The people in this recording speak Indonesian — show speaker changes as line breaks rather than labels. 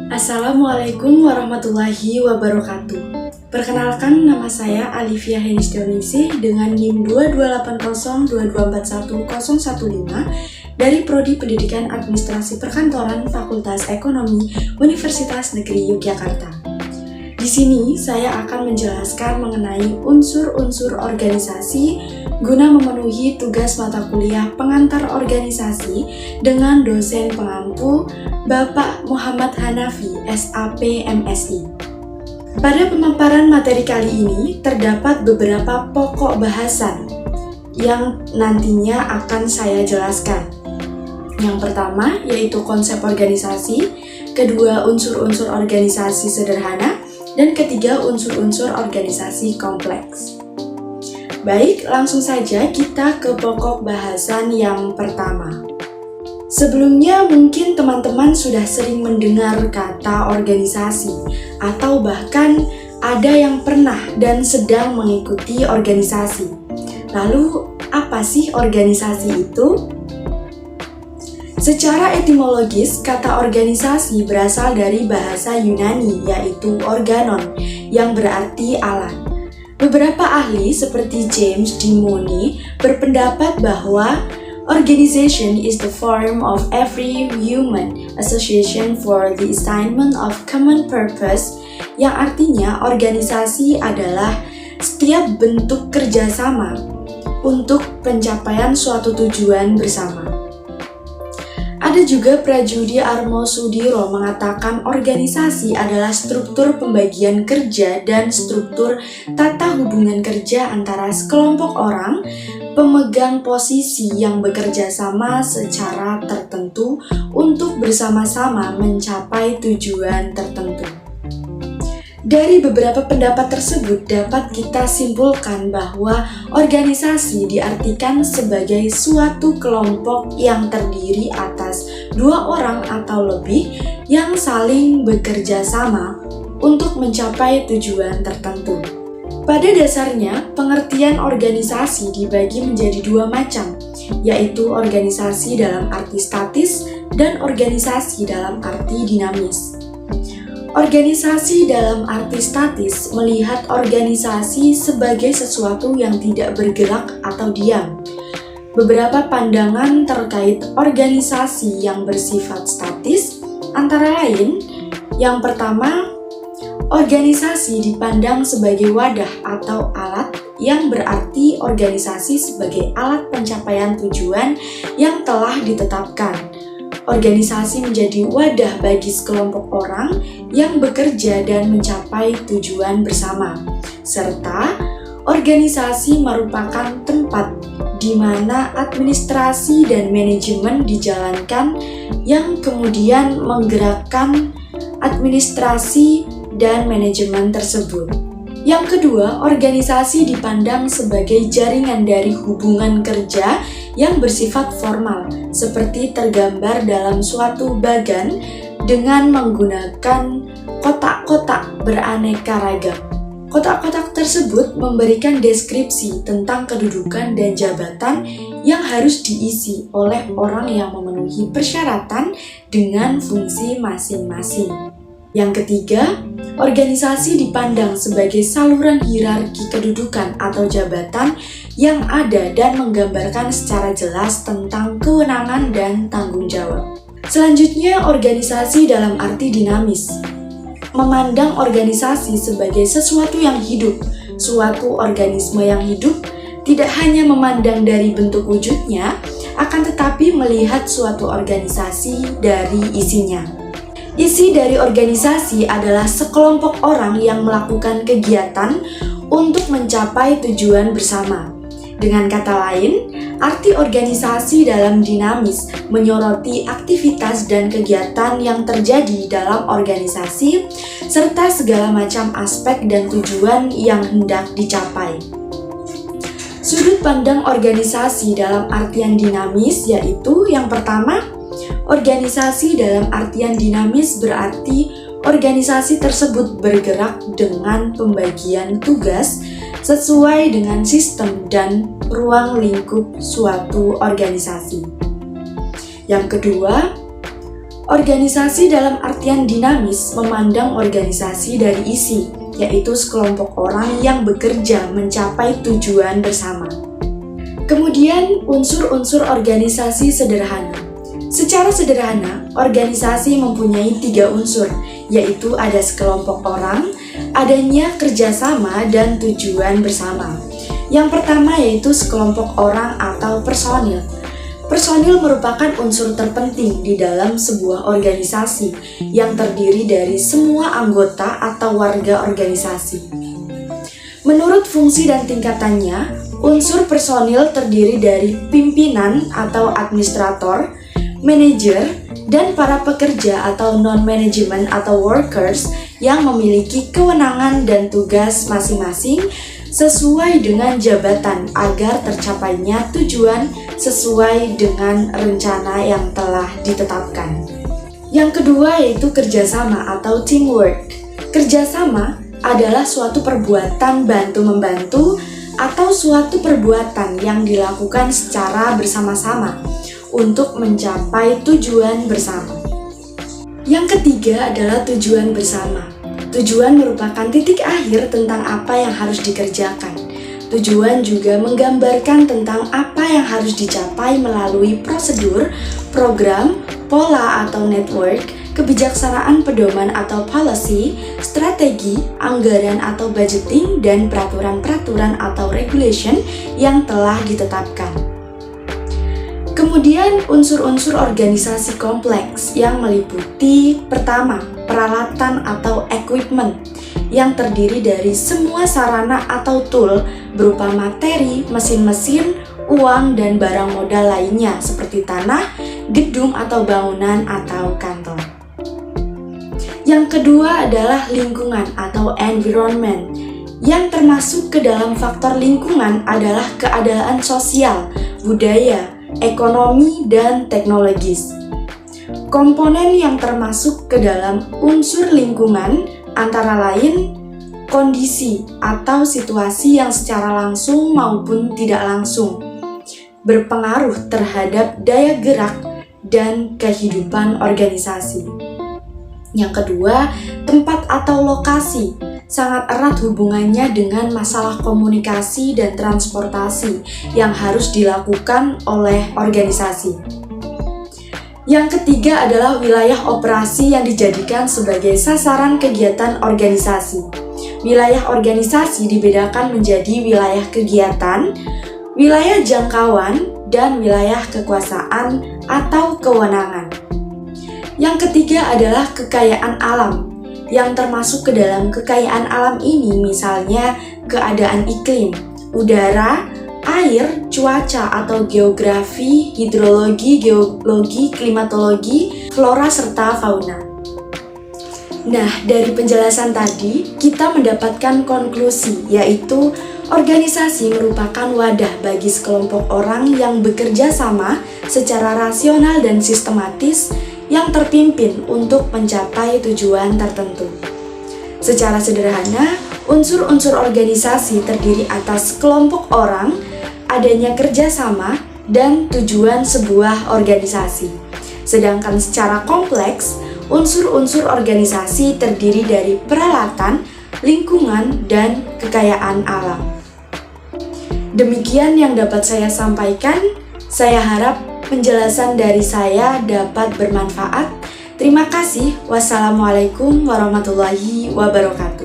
Assalamualaikum warahmatullahi wabarakatuh. Perkenalkan, nama saya Alivia Henistionisi dengan NIM 228022410115 dari Prodi Pendidikan Administrasi Perkantoran Fakultas Ekonomi Universitas Negeri Yogyakarta. Di sini saya akan menjelaskan mengenai unsur-unsur organisasi guna memenuhi tugas mata kuliah pengantar organisasi dengan dosen pengampu Bapak Muhammad Hanafi, SAP MSI. Pada pemaparan materi kali ini terdapat beberapa pokok bahasan yang nantinya akan saya jelaskan. Yang pertama yaitu konsep organisasi, kedua unsur-unsur organisasi sederhana, dan ketiga unsur-unsur organisasi kompleks. Baik, langsung saja kita ke pokok bahasan yang pertama. Sebelumnya mungkin teman-teman sudah sering mendengar kata organisasi, atau bahkan ada yang pernah dan sedang mengikuti organisasi. Lalu, apa sih organisasi itu? Secara etimologis, kata organisasi berasal dari bahasa Yunani, yaitu organon, yang berarti alat. Beberapa ahli seperti James D. Money berpendapat bahwa organization is the form of every human association for the assignment of common purpose, yang artinya organisasi adalah setiap bentuk kerjasama untuk pencapaian suatu tujuan bersama. Ada juga Prajudi Armosudiro mengatakan organisasi adalah struktur pembagian kerja dan struktur tata hubungan kerja antara sekelompok orang pemegang posisi yang bekerja sama secara tertentu untuk bersama-sama mencapai tujuan tertentu. Dari beberapa pendapat tersebut dapat kita simpulkan bahwa organisasi diartikan sebagai suatu kelompok yang terdiri atas dua orang atau lebih yang saling bekerja sama untuk mencapai tujuan tertentu. Pada dasarnya, pengertian organisasi dibagi menjadi dua macam, yaitu organisasi dalam arti statis dan organisasi dalam arti dinamis. Organisasi dalam arti statis melihat organisasi sebagai sesuatu yang tidak bergerak atau diam. Beberapa pandangan terkait organisasi yang bersifat statis antara lain, yang pertama, organisasi dipandang sebagai wadah atau alat, yang berarti organisasi sebagai alat pencapaian tujuan yang telah ditetapkan. Organisasi menjadi wadah bagi sekelompok orang yang bekerja dan mencapai tujuan bersama, serta organisasi merupakan tempat di mana administrasi dan manajemen dijalankan yang kemudian menggerakkan administrasi dan manajemen tersebut. Yang kedua, organisasi dipandang sebagai jaringan dari hubungan kerja yang bersifat formal, seperti tergambar dalam suatu bagan dengan menggunakan kotak-kotak beraneka ragam. Kotak-kotak tersebut memberikan deskripsi tentang kedudukan dan jabatan yang harus diisi oleh orang yang memenuhi persyaratan dengan fungsi masing-masing. Yang ketiga, organisasi dipandang sebagai saluran hierarki kedudukan atau jabatan yang ada dan menggambarkan secara jelas tentang kewenangan dan tanggung jawab. Selanjutnya, organisasi dalam arti dinamis memandang organisasi sebagai sesuatu yang hidup. Suatu organisme yang hidup tidak hanya memandang dari bentuk wujudnya, akan tetapi melihat suatu organisasi dari isinya. Isi dari organisasi adalah sekelompok orang yang melakukan kegiatan untuk mencapai tujuan bersama. Dengan kata lain, arti organisasi dalam dinamis menyoroti aktivitas dan kegiatan yang terjadi dalam organisasi serta segala macam aspek dan tujuan yang hendak dicapai. Sudut pandang organisasi dalam artian dinamis yaitu yang pertama, organisasi dalam artian dinamis berarti organisasi tersebut bergerak dengan pembagian tugas sesuai dengan sistem dan ruang lingkup suatu organisasi. Yang kedua, Organisasi dalam artian dinamis memandang organisasi dari isi, yaitu sekelompok orang yang bekerja mencapai tujuan bersama. Kemudian, unsur-unsur organisasi sederhana. Secara sederhana, organisasi mempunyai 3 unsur, yaitu ada sekelompok orang, adanya kerjasama, dan tujuan bersama. Yang pertama yaitu sekelompok orang atau personil. Personil merupakan unsur terpenting di dalam sebuah organisasi yang terdiri dari semua anggota atau warga organisasi. Menurut fungsi dan tingkatannya, unsur personil terdiri dari pimpinan atau administrator, manajer, dan para pekerja atau non-management atau workers yang memiliki kewenangan dan tugas masing-masing sesuai dengan jabatan agar tercapainya tujuan sesuai dengan rencana yang telah ditetapkan. Yang kedua yaitu kerjasama atau teamwork. Kerjasama adalah suatu perbuatan bantu-membantu atau suatu perbuatan yang dilakukan secara bersama-sama untuk mencapai tujuan bersama. Yang ketiga adalah tujuan bersama. Tujuan merupakan titik akhir tentang apa yang harus dikerjakan. Tujuan juga menggambarkan tentang apa yang harus dicapai melalui prosedur, program, pola atau network, kebijaksanaan pedoman atau policy, strategi, anggaran atau budgeting, dan peraturan-peraturan atau regulation yang telah ditetapkan. Kemudian unsur-unsur organisasi kompleks yang meliputi pertama, peralatan atau equipment yang terdiri dari semua sarana atau tool berupa materi, mesin-mesin, uang, dan barang modal lainnya seperti tanah, gedung atau bangunan atau kantor. Yang kedua adalah lingkungan atau environment. Yang termasuk ke dalam faktor lingkungan adalah keadaan sosial, budaya, ekonomi, dan teknologis. Komponen yang termasuk ke dalam unsur lingkungan antara lain kondisi atau situasi yang secara langsung maupun tidak langsung berpengaruh terhadap daya gerak dan kehidupan organisasi. Yang kedua, tempat atau lokasi sangat erat hubungannya dengan masalah komunikasi dan transportasi yang harus dilakukan oleh organisasi. Yang ketiga adalah wilayah operasi yang dijadikan sebagai sasaran kegiatan organisasi. Wilayah organisasi dibedakan menjadi wilayah kegiatan, wilayah jangkauan, dan wilayah kekuasaan atau kewenangan. Yang ketiga adalah kekayaan alam, yang termasuk ke dalam kekayaan alam ini misalnya keadaan iklim, udara, air, cuaca atau geografi, hidrologi, geologi, klimatologi, flora serta fauna. Nah, dari penjelasan tadi kita mendapatkan konklusi yaitu organisasi merupakan wadah bagi sekelompok orang yang bekerja sama secara rasional dan sistematis yang terpimpin untuk mencapai tujuan tertentu. Secara sederhana, unsur-unsur organisasi terdiri atas kelompok orang, adanya kerjasama, dan tujuan sebuah organisasi. Sedangkan secara kompleks, unsur-unsur organisasi terdiri dari peralatan, lingkungan, dan kekayaan alam. Demikian yang dapat saya sampaikan. Saya harap penjelasan dari saya dapat bermanfaat. Terima kasih. Wassalamualaikum warahmatullahi wabarakatuh.